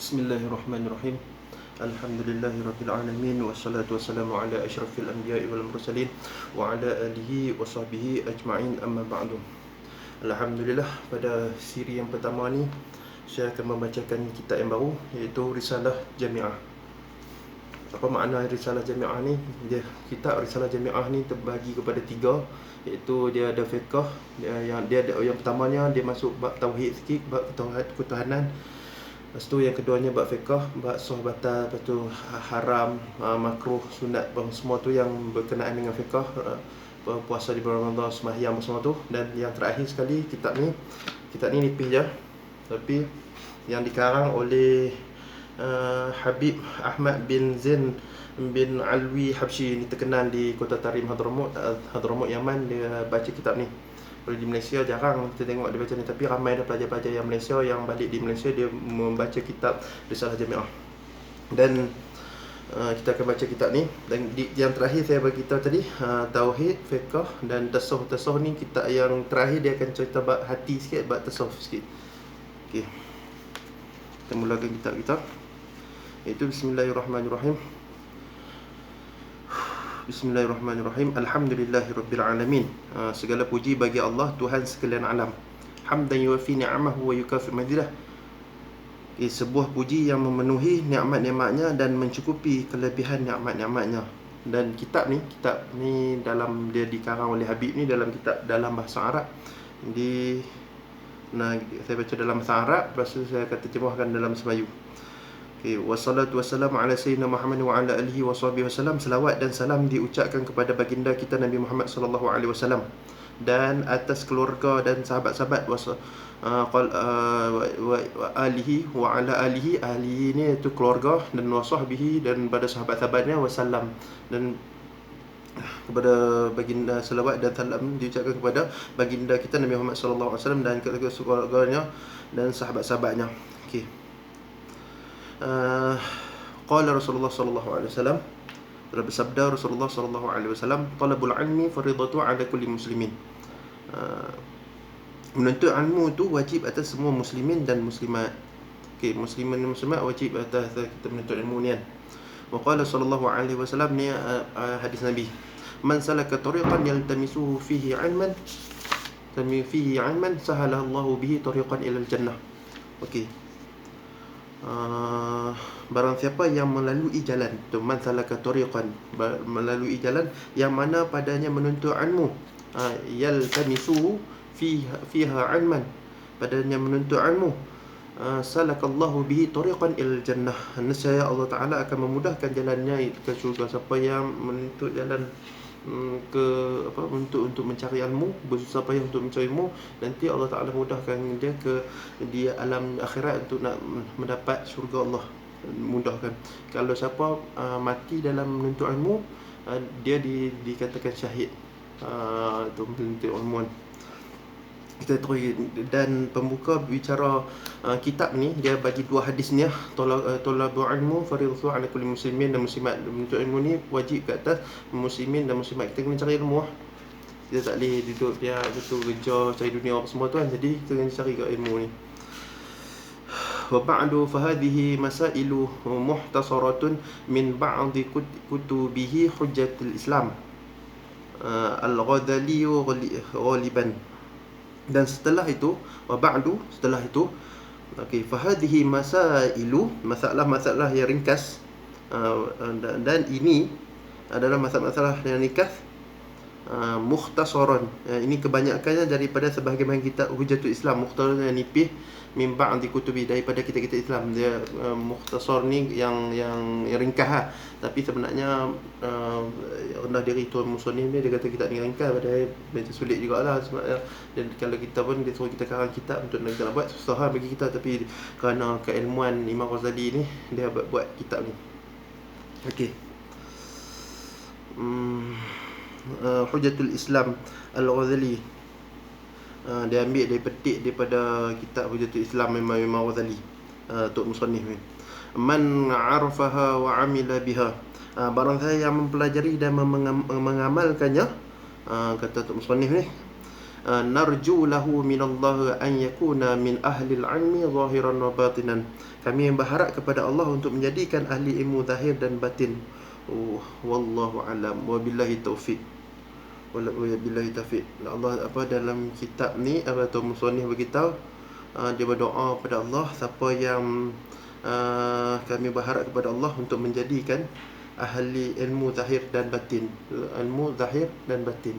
Bismillahirrahmanirrahim. Alhamdulillahirabbil alamin wassalatu wassalamu ala asyrafil anbiya'i wal mursalin wa ala alihi wa sahbihi ajma'in, amma ba'du. Alhamdulillah, pada siri yang pertama ni saya akan membacakan kitab yang baru, iaitu Risalah Jami'ah. Apa makna Risalah Jami'ah ni? Kitab Risalah Jami'ah ni terbagi kepada tiga, iaitu dia ada fiqh, yang pertamanya dia masuk bab tauhid sikit, bab ketuhanan. Lepas tu yang keduanya bab fiqh, bab sah batal, lepas tu haram, makruh, sunat, semua tu yang berkenaan dengan fiqh, puasa di bulan Ramadan, sembahyang, semua tu. Dan yang terakhir sekali kitab ni nipis je, tapi yang dikarang oleh Habib Ahmad bin Zain bin Alwi Habsyi, ni terkenal di Kota Tarim Hadramut Yaman. Dia baca kitab ni. Kalau di Malaysia jarang kita tengok dia baca ni, tapi ramai dah pelajar-pelajar yang Malaysia yang balik di Malaysia, dia membaca kitab Risalah Jami'ah. Dan kita akan baca kitab ni. Dan yang terakhir saya bagi tahu tadi, tauhid, fiqh dan tasawuf. Tasawuf ni kitab yang terakhir, dia akan cerita bab hati sikit, bab tasawuf sikit. Okey, kita mulakan kitab kita, iaitu Bismillahirrahmanirrahim. Bismillahirrahmanirrahim. Alhamdulillahirabbil alamin. Segala puji bagi Allah, Tuhan sekalian alam. Hamdan yuwafi ni'amahu wa yukafi madidah. Sebuah puji yang memenuhi nikmat-nikmatnya dan mencukupi kelebihan nikmat-nikmatnya. Dan kitab ni dalam, dia dikarang oleh Habib ni dalam kitab dalam bahasa Arab. Saya baca dalam bahasa Arab, lepas tu saya akan terjemahkan dalam bahasa Melayu. Wassalatu wassalamu ala sayyidina Muhammad wa ala alihi wa sahbihi wasallam. Selawat dan salam diucapkan kepada baginda kita Nabi Muhammad sallallahu alaihi wasallam dan atas keluarga dan sahabat-sahabat alihi wa ala alihi. Ahli ni itu keluarga, dan wasahbihi, dan pada sahabat-sahabatnya, wasallam, dan kepada baginda, selawat dan salam diucapkan kepada baginda kita Nabi Muhammad sallallahu alaihi wasallam dan keluarganya dan sahabat-sahabatnya. Qala Rasulullah sallallahu alaihi wasallam, telah bersabda Rasulullah sallallahu alaihi wasallam, talabul ilmi fardhatun ala kulli muslimin. Menuntut ilmu tu wajib atas semua muslimin dan muslimat. Muslimin dan muslimat wajib atas kita menuntut ilmu ni kan. Wa qala sallallahu alaihi wasallam, ni hadis Nabi, man salaka tariqan yaltamisuhu fihi ilman sahala Allahu bihi tariqan ila al-jannah. Barang siapa yang melalui jalan tu, man salaka tariqan, melalui jalan yang mana padanya menuntut ilmu, yaltamisuhu fiha ilman, padanya menuntut ilmu, salakallahu bihi tariqan ilal jannah, nescaya Allah Ta'ala akan memudahkan jalannya ke syurga. Siapa yang menuntut jalan untuk mencari ilmu, bersusah payah untuk mencari ilmu, nanti Allah Ta'ala mudahkan dia di alam akhirat untuk nak mendapat syurga Allah, mudahkan. Kalau siapa mati dalam menuntut ilmu, dia dikatakan syahid. Itu menuntut ilmu. Kita terus, dan pembuka bicara kitab ni, dia bagi dua hadis ni, talabul ilmu fardhatun ala kulli muslimin dan muslimat. Menuntut ilmu ni wajib ke atas muslimin dan muslimat. Kita kena cari ilmu lah. Kita tak boleh duduk dia betul kerja cari dunia apa semua tu kan. Jadi kita kena cari ke ilmu ni. Wa ba'du fa hadhihi masailu muhtasaratun min ba'di kutubihi Hujjatul Islam Al-Ghazali ghaliban. Dan setelah itu, wa ba'du, setelah itu, fa hadhihi masailu, masalah-masalah yang ringkas, dan ini adalah masalah-masalah yang ringkas, mukhtasaran, ini kebanyakannya daripada sebahagian kitab Hujjatul Islam. Mukhtasar yang nipis, min ba'di kutubi, daripada kitab-kitab Islam. Dia mukhtasar ni yang ringkas lah. Tapi sebenarnya rendah diri tuan muslim ni, dia kata kitab ni ringkas, padahal macam sulit jugalah sebenarnya. Dan kalau kita pun dia suruh kita karang kitab untuk nak kita buat, susah bagi kita. Tapi kerana keilmuan Imam Ghazali ni, dia buat kitab ni. Hujjatul Islam Al-Ghazali, dia ambil, dia petik daripada kitab Hujjatul Islam Imam Ghazali, Tok Musannif ni. Man 'arafaha wa 'amila biha, barang saya yang mempelajari dan mengamalkannya, kata Tok Musannif ni, narju lahu minallah an yakuna min ahli al-ilmi zahiran wa batinan. Kami yang berharap kepada Allah untuk menjadikan ahli ilmu zahir dan batin. Wallahu alam, wabillahi taufik. Wabillahi taufik. Allah dalam kitab ni atau musannif beritahu, dia berdoa kepada Allah, siapa yang kami berharap kepada Allah untuk menjadikan ahli ilmu zahir dan batin, ilmu zahir dan batin.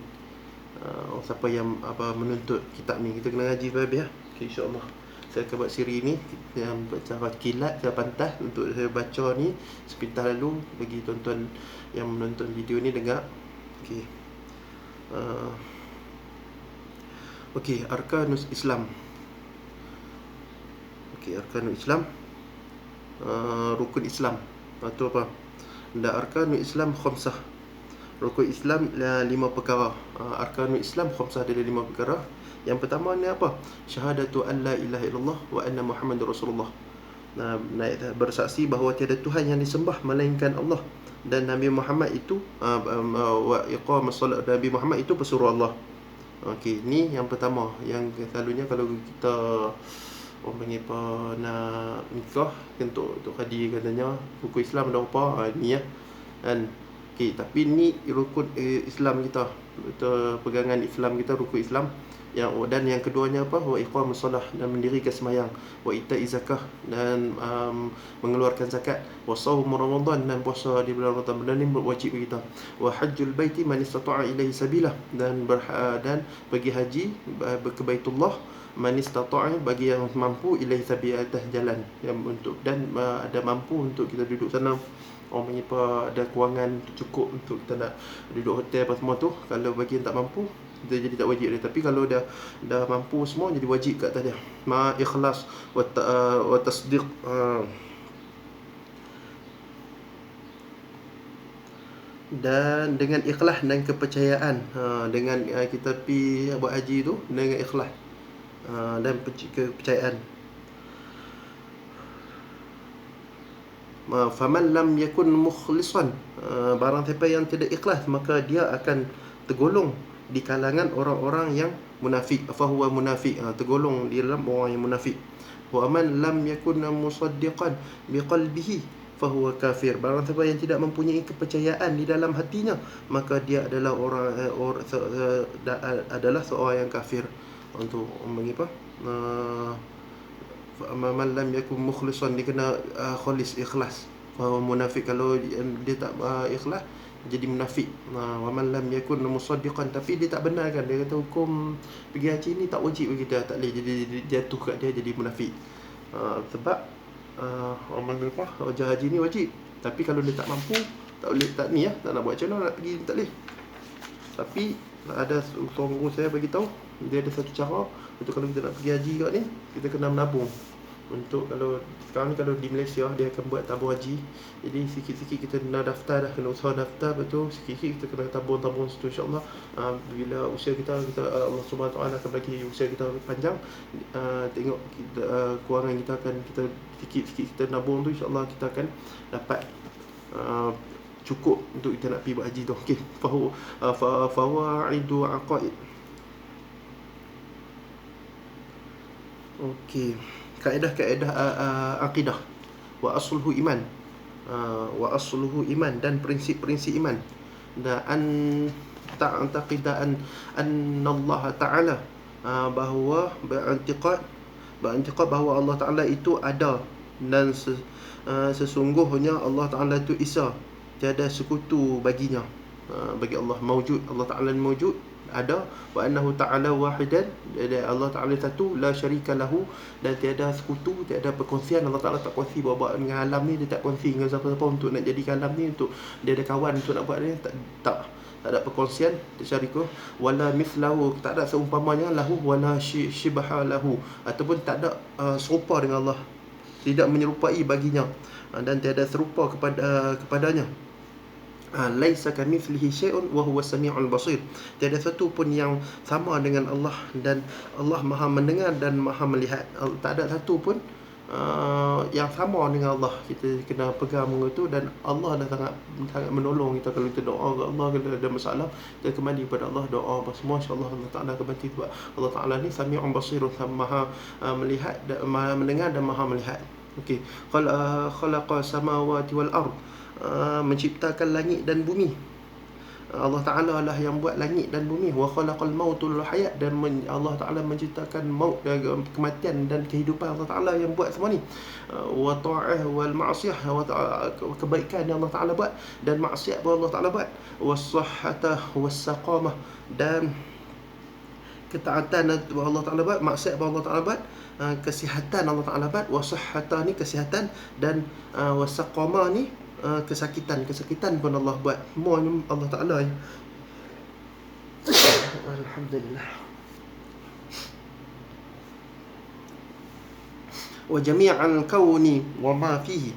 Siapa yang menuntut kitab ni, kita kena ngaji habis ya. Okay, insya-Allah saya akan buat siri ni yang cara kilat, cara pantas untuk saya baca ni sepintas lalu bagi tuan-tuan yang menonton video ni dengar. Okey. Okey, arkanus Islam. Okey, arkanul Islam. Rukun Islam. Atau apa? Arkanul Islam khamsah. Rukun Islam 5 perkara. Arkanul Islam khamsah, ada 5 perkara. Yang pertama ni apa? Syahadatu an la ilaha illallah wa anna Muhammadar Rasulullah. Bersaksi bahawa tiada Tuhan yang disembah melainkan Allah, dan Nabi Muhammad itu wa iqamus solat, Nabi Muhammad itu pesuruh Allah. Okey, ni yang pertama. Yang selalunya kalau kita orang panggil apa, nak nikah untuk kadi katanya rukun Islam ada apa, ni ya kan. Okey, tapi ni rukun Islam kita, pegangan Islam kita, rukun Islam. Dan yang keduanya apa? Wa iqamus solah, dan mendirikan sembahyang, wa ita'iz zakah, dan mengeluarkan zakat, wa shaum Ramadan, dan puasa di bulan Ramadan. Benda ni wajib bagi kita. Wa hajjul baiti man istata'a ilaihi sabila, dan pergi haji ke Baitullah man istata'a, bagi yang mampu, ilaihi sabila, atas jalan yang untuk, dan ada mampu untuk kita duduk sana. Orang panggil apa, ada kewangan cukup untuk kita nak duduk hotel apa semua tu. Kalau bagi yang tak mampu, dia jadi tak wajib dia. Tapi kalau dah mampu semua, jadi wajib kat atas dia. Ma ikhlas wa tasdiq. Dan dengan ikhlas dan kepercayaan. Dengan kita pergi buat haji tu dengan ikhlas dan kepercayaan. Faman lam yakun mukhlisan, barang siapa yang tidak ikhlas, maka dia akan tergolong di kalangan orang-orang yang munafik. Fahuwa munafik, tergolong di dalam orang yang munafik. Wa man lam yakun musaddiqan biqalbihi fahuwa kafir, barang siapa yang tidak mempunyai kepercayaan di dalam hatinya, maka dia adalah adalah seorang yang kafir. Untuk bagi apa, man lam yakun mukhlisan, dia kena khalis, ikhlas. Munafik, kalau dia tak ikhlas jadi munafik. Wa man lam yakun musaddiqan, tapi dia tak benarkan, dia kata hukum pergi haji ni tak wajib bagi kita, tak boleh, jadi jatuh kat dia jadi munafik. Sebab orang apa, wajah haji ni wajib, tapi kalau dia tak mampu, tak boleh, tak ni ya, tak nak buat macam mana nak pergi, tak boleh. Tapi ada seorang guru saya bagi tahu, dia ada satu cara untuk kalau kita nak pergi haji kat ni, kita kena menabung. Untuk kalau sekarang ni, kalau di Malaysia dia akan buat tabung haji, jadi sikit-sikit kita kena daftar dah, kena usaha daftar betul, sikit-sikit kita kena tabung situ, insya-Allah. Bila usia kita Allah Subhanahu Wa Taala akan bagi usia kita panjang, tengok kita, kewangan kita akan, kita sikit-sikit kita nabung tu, insya-Allah kita akan dapat cukup untuk kita nak pergi buat haji tu. Okey, fawaidu aqaid. Okey, kaedah-kaedah akidah. Wa asluhu iman. Wa asluhu iman, dan prinsip-prinsip iman. Dan ta'taqida Allah Ta'ala, bahawa berantiqad bahawa Allah Ta'ala itu ada, dan sesungguhnya Allah Ta'ala itu Isa, tiada sekutu baginya. Bagi Allah mawjud, Allah Ta'ala mawjud, ada. Wa annahu ta'ala wahidan, Allah Ta'ala satu, la syarika lahu, dan tiada sekutu, tiada perkongsian. Allah Ta'ala tak kongsi buat dengan alam ni, dia tak kongsi dengan siapa-siapa untuk nak jadikan alam ni, untuk dia ada kawan untuk nak buat ni, tak ada perkongsian, syariku. Wala mithlahu, tak ada seumpamanya, lahu wala shibaha lahu, ataupun tak ada serupa dengan Allah, tidak menyerupai baginya, dan tiada serupa kepadanya. Laisa kamithlihi syai'un wa huwa samiul basir, tiada satu pun yang sama dengan Allah, dan Allah Maha mendengar dan Maha melihat. Tak ada satu pun yang sama dengan Allah. Kita kena pegang benda tu, dan Allah dah sangat menolong kita. Kalau kita doa ke Allah, kalau ada masalah, kita kembali kepada Allah, doa apa semua, insya-Allah Allah Taala akan bantu. Sebab Allah Taala ni Sami'un Basirun, Maha melihat, Maha mendengar dan Maha melihat. Okey, khalaqa samawati wal ard, menciptakan langit dan bumi. Allah Ta'ala lah yang buat langit dan bumi. Wa khalaqal mautul hayat, dan Allah Ta'ala menciptakan maut, kematian dan kehidupan. Allah Ta'ala yang buat semua ni. Wa ta'ah wal ma'siyah, kebaikan yang Allah Ta'ala buat, dan maksiat pun Allah Ta'ala buat. Was sahhata was saqamah, dan ketaatan Allah Ta'ala buat, maksiat pun Allah Ta'ala buat. Kesihatan Allah Ta'ala buat. Wa sahhata ni kesihatan, dan was saqamah ni kesakitan pun Allah buat. Semua ni Allah Ta'ala. Alhamdulillah. Wa jami'al kauni wa ma fihi,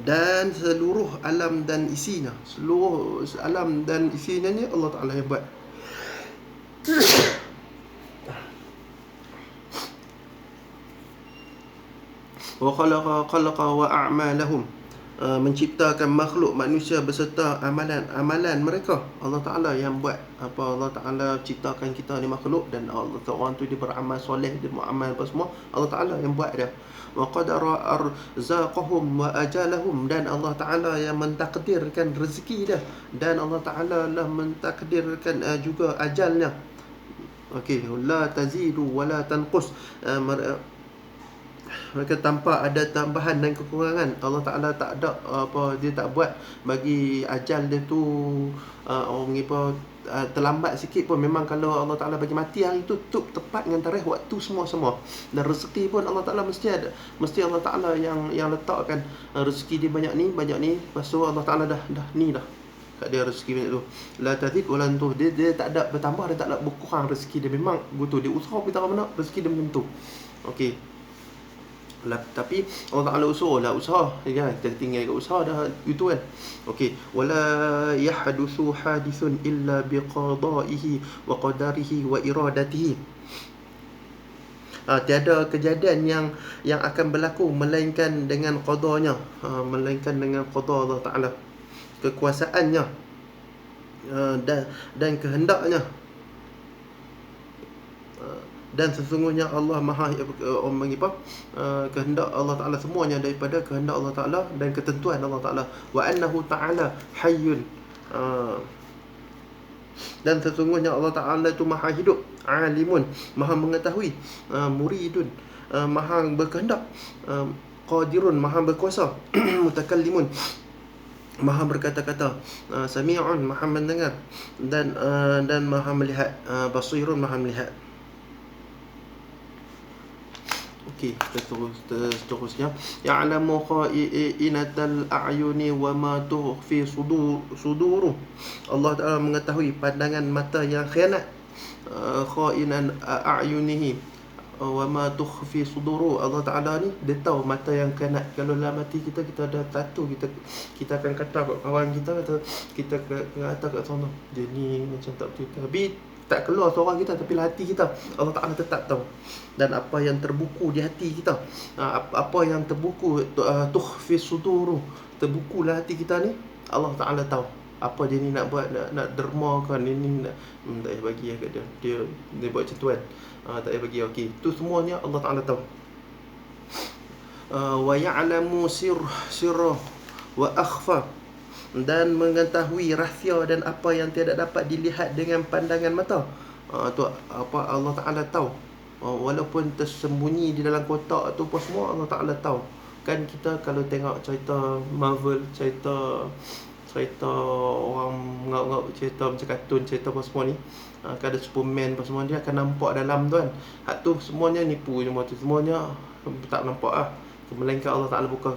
dan seluruh alam dan isinya. Seluruh alam dan isinya ni Allah Ta'ala yang buat. Wa khalaqa wa a'malahum, menciptakan makhluk manusia beserta amalan mereka. Allah Ta'ala yang buat. Allah Ta'ala ciptakan kita ni makhluk, dan orang tu dia beramal soleh, dia beramal apa semua, Allah Ta'ala yang buat dia. Wa qadara arzaqahum wa ajalahum, dan Allah Ta'ala yang mentakdirkan rezeki dia, dan Allah Ta'ala lah mentakdirkan juga ajalnya. Okey, la tazidu wa la tanqus, mereka tanpa ada tambahan dan kekurangan. Allah Ta'ala tak ada dia tak buat bagi ajal dia tu orang terlambat sikit pun. Memang kalau Allah Ta'ala bagi mati hari tu tepat dengan tarikh waktu semua. Dan rezeki pun Allah Ta'ala mesti ada. Mesti Allah Ta'ala yang letakkan rezeki dia banyak ni. Lepas tu Allah Ta'ala dah ni dah kat dia rezeki banyak tu. La tazid wa lan tuh, dia tak ada bertambah, dia tak ada berkurang rezeki dia. Memang begitu, dia usaha kita mana rezeki dia macam tu. Okey. Tapi Allah Ta'ala usaha ya, kita tinggal kat usaha dah itu kan. Okey, wala yahduthu hadithun illa biqada'ihi wa qadarihi wa iradatihi. Tiada kejadian yang akan berlaku melainkan dengan qadanya, melainkan dengan qada Allah Ta'ala, kekuasaannya dan kehendaknya. Dan sesungguhnya Allah Maha kehendak Allah Ta'ala semuanya daripada kehendak Allah Ta'ala dan ketentuan Allah Ta'ala. Wa annahu ta'ala hayyun, dan sesungguhnya Allah Ta'ala itu Maha hidup, alimun, Maha mengetahui, muridun, Maha berkehendak, qadirun, Maha berkuasa, mutakallimun, Maha berkata-kata, sami'un, Maha mendengar, dan Maha melihat, basirun, Maha melihat. Okey, seterusnya, ya'lamu kha'inatal a'yuni wa ma tukhfi suduru. Allah Ta'ala mengetahui pandangan mata yang khianat, kha'inan a'yunihi wa ma tukhfi suduru. Allah Ta'ala ni dia tahu mata yang khianat. Kalau dalam hati kita ada tattoo, kita akan kata kat kawan kita, kita kata kat sana, dia ni macam tak betul, tapi tak keluar suara kita, tapi hati kita Allah Ta'ala tetap tahu. Dan apa yang terbuku di hati kita, apa yang terbuku, tukhfi suduru, terbukulah hati kita ni, Allah Ta'ala tahu. Apa dia ni nak buat, nak dermakan, ini nak tak payah bagi kat dia buat macam tu kan, tak payah bagi. Okey, tu semuanya Allah Ta'ala tahu. Wa ya'lamu sirra wa akhfa, dan mengetahui rahsia dan apa yang tidak dapat dilihat dengan pandangan mata. Tu apa Allah Ta'ala tahu. Walaupun tersembunyi di dalam kotak tu pun semua Allah Ta'ala tahu. Kan kita kalau tengok cerita Marvel, cerita orang ngau-ngau, cerita macam kartun, cerita apa semua ni, kan ada Superman apa semua, dia akan nampak dalam tu kan. Hak tu semuanya nipu semua tu, semuanya tak nampak lah. Melainkan Allah Ta'ala buka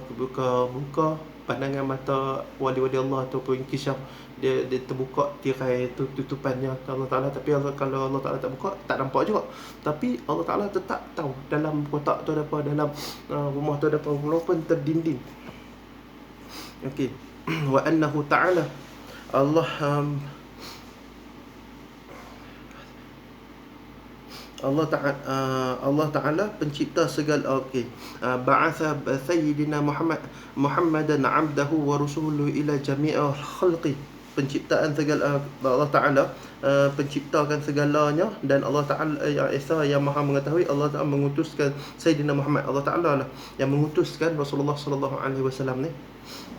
pandangan mata wali-wali Allah ataupun kisah, dia terbuka tirai tu, tutupannya Allah Ta'ala. Tapi kalau Allah Ta'ala tak buka, tak nampak juga. Tapi Allah Ta'ala tetap tahu dalam kotak tu ada apa, dalam rumah tu ada apa, walaupun terdinding. Okey. Wa annahu ta'ala, Allah Allah Taala pencipta segala. Okey, ba'atha sayyidina Muhammadan 'abdahu wa rasuluhu ila jami'il khalqi. Penciptaan segala Allah Taala penciptakan segalanya, dan Allah Taala yang Esa yang Maha mengetahui. Allah Taala mengutuskan Sayyidina Muhammad, Allah Taala lah yang mengutuskan Rasulullah sallallahu alaihi wasallam ni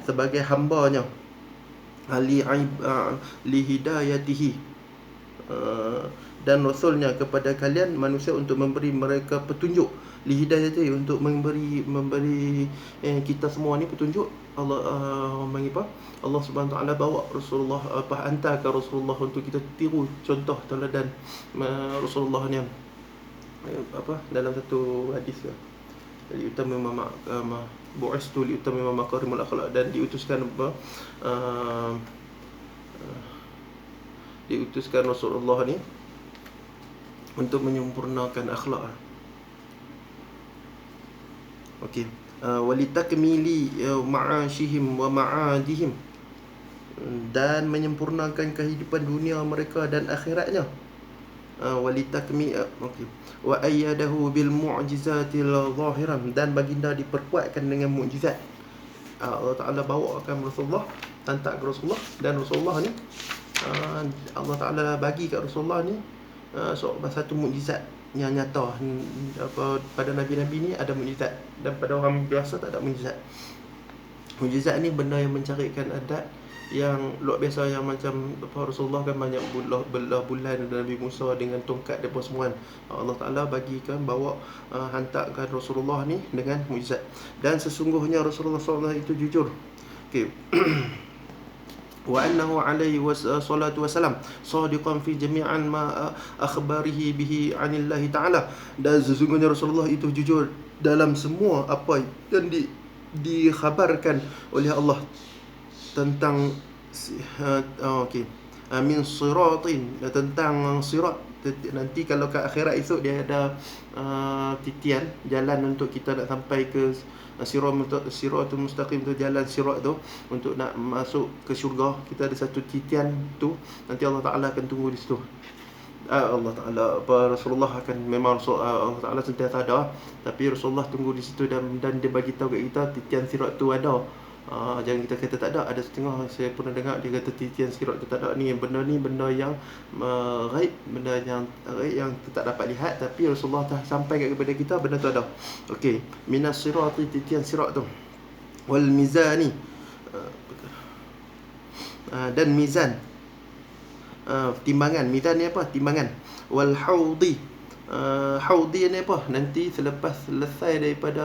sebagai hamba-Nya, li hidayatihi, dan Rasulnya kepada kalian manusia, untuk memberi mereka petunjuk. Li hidayatihi, untuk memberi kita semua ni petunjuk. Allah Subhanahu Wa Taala bawa Rasulullah, hantarkan Rasulullah untuk kita tiru contoh teladan Rasulullah ni, dalam satu hadis ke, bu'istu li utammima makarimul akhlaq, dan diutuskan diutuskan Rasulullah ni untuk menyempurnakan akhlak. Okey, walitakmili ma'ashihim wa ma'adihim, dan menyempurnakan kehidupan dunia mereka dan akhiratnya. Okey, wa ayyadahu bil mu'jizatil zahiran, dan baginda diperkuatkan dengan mukjizat. Allah Taala bawakan Rasulullah, hantar ke Rasulullah, dan Rasulullah ni Allah Taala bagi kat Rasulullah ni satu mukjizat yang nyata. Pada nabi-nabi ni ada mukjizat, dan pada orang biasa tak ada mukjizat. Mukjizat ni benda yang mencarikan adat yang luar biasa, yang macam Rasulullah kan banyak belah bulan Nabi Musa dengan tongkat depa semua. Allah Taala bagikan, bawa hantarkan Rasulullah ni dengan mukjizat. Dan sesungguhnya Rasulullah SAW itu jujur. Okey. Wa annahu alaihi wassalatu wassalam sadiqan fi jami'an ma akhbarihi bihi 'anillahi ta'ala. Dan sesungguhnya Rasulullah itu jujur dalam semua apa yang dikhabarkan oleh Allah tentang min siratin, tentang sirat. Nanti kalau ke akhirat esok dia ada titian jalan untuk kita nak sampai ke siratul mustaqim tu, jalan sirat tu, untuk nak masuk ke syurga. Kita ada satu titian tu, nanti Allah Taala akan tunggu di situ. Allah Taala Rasulullah akan, memang Allah Taala sentiasa ada, tapi Rasulullah tunggu di situ, dan dia bagi tahu kat kita titian sirat tu ada. Jangan kita kata tak ada. Ada setengah saya pernah dengar dia kata titian sirat tu tak ada. Benda yang ghaib, benda yang ghaib yang kita tak dapat lihat, tapi Rasulullah dah sampaikan kepada kita benda tu ada. Okey, minas sirati, titian sirat tu, wal mizani, dan mizan, timbangan. Mizan ni apa? Timbangan. Wal haudi, haudi ni apa? Nanti selepas selesai daripada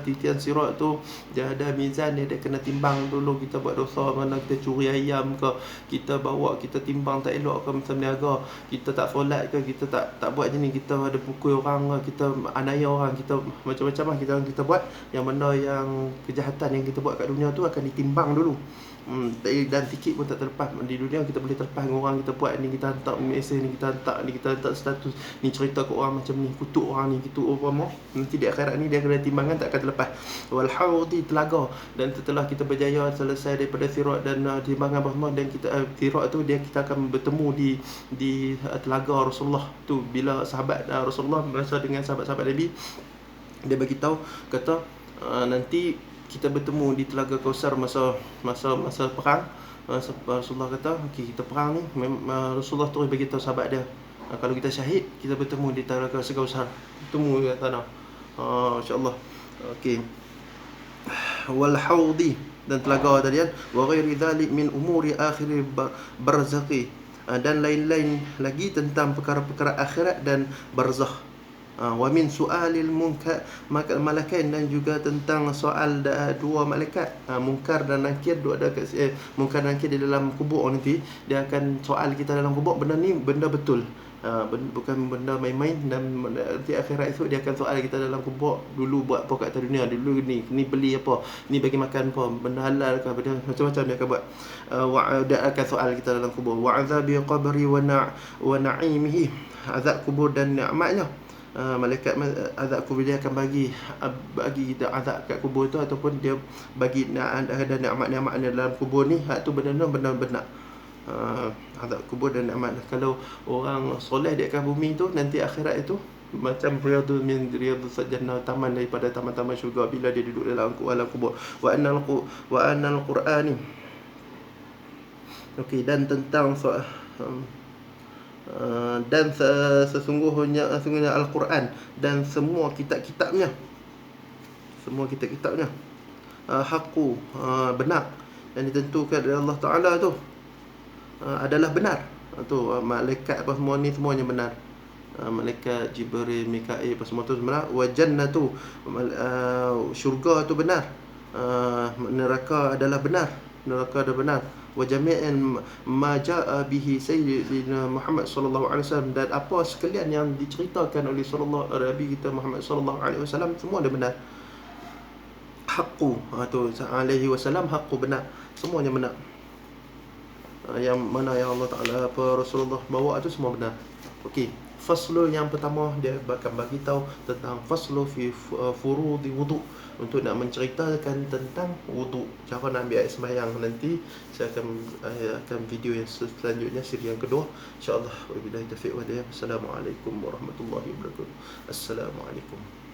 titian sirat tu, dia ada mizan, dia kena timbang dulu. Kita buat dosa, mana kita curi ayam ke, kita bawa, kita timbang tak elok ke, macam niaga, kita tak solat ke, kita tak buat je ni, kita ada pukul orang ke, kita aniaya orang, kita macam-macam lah kita buat. Yang benda yang kejahatan yang kita buat kat dunia tu akan ditimbang dulu. Dan sikit pun tak terlepas. Di dunia kita boleh terlepas dengan orang, kita buat ni, kita hantar mesej ni, kita hantar status ni, cerita ke orang macam ni, kutuk orang ni, kutuk orang. Nanti di akhirat ni dia kena timbangan, tak akan terlepas. Wal haudi, telaga. Dan setelah kita berjaya selesai daripada sirat dan timbangan semua, dan kita sirat tu, kita akan bertemu di telaga Rasulullah tu. Bila sahabat Rasulullah berasa dengan sahabat-sahabat Nabi, dia bagi tahu, kata nanti kita bertemu di Telaga Kausar masa perang. Rasulullah kata, okey, kita perang ni, Rasulullah terus bagi tahu sahabat dia, kalau kita syahid, kita bertemu di Telaga Kausar, bertemu di tanah. Insya-Allah. Okey. Wal haudi, dan telaga tadi kan. Wa ghairi dzalik min umuri akhir barzakhi, dan lain-lain lagi tentang perkara-perkara akhirat dan barzakh. Wa min su'alil munkar malakain, dan juga tentang soal dua malaikat, munkar dan nakir. Dua ada munkar dan nakir di dalam kubur. Nanti dia akan soal kita dalam kubur, benda ni benda betul, bukan benda main-main. Dan nanti akhirat esok dia akan soal kita dalam kubur, dulu buat apa kat dunia, dulu ni beli apa, ni bagi makan apa, benda halal ke, benda macam-macam dia akan buat. Dia akan soal kita dalam kubur. Wa azabi qabri wa na'imihi, azab kubur dan nikmatnya. Malaikat azab kubur dia akan bagi kita azab kat kubur tu, ataupun dia bagi ada nikmat-nikmat dalam kubur ni. Hak tu benar-benar benar. azab kubur dan amat. Kalau orang soleh di atas bumi tu, nanti akhirat itu macam riyadus jannah, taman daripada taman-taman syurga bila dia duduk dalam alam kubur. Wa annal Qur'ani. Okey, dan tentang dan sesungguhnya Al-Quran dan semua kitab-kitabnya, haqqu, benar, yang ditentukan oleh Allah Ta'ala tu adalah benar. Malaikat apa semua ni semuanya benar. Malaikat Jibril, Mikail apa semua tu benar. Wa jannatu, syurga tu benar. Neraka adalah benar. Wa jami'an ma jaa bihi sayyidina Muhammad sallallahu alaihi wasallam, dan apa sekalian yang diceritakan oleh Nabi kita Muhammad sallallahu alaihi wasallam semua ada benar. Haqqu, alaihi wasallam, haqqu, benar, semuanya benar. Yang mana yang Allah Taala apa Rasulullah bawa tu semua benar. Okey, faslu yang pertama dia akan bagi tahu tentang faslu fi furudi wudu, untuk nak menceritakan tentang wudu, cara nak ambil air sembahyang. Nanti saya akan video yang selanjutnya, siri yang kedua, insya-Allah. Wabillahi taufiq wa hidayah. Assalamualaikum warahmatullahi wabarakatuh. Assalamualaikum.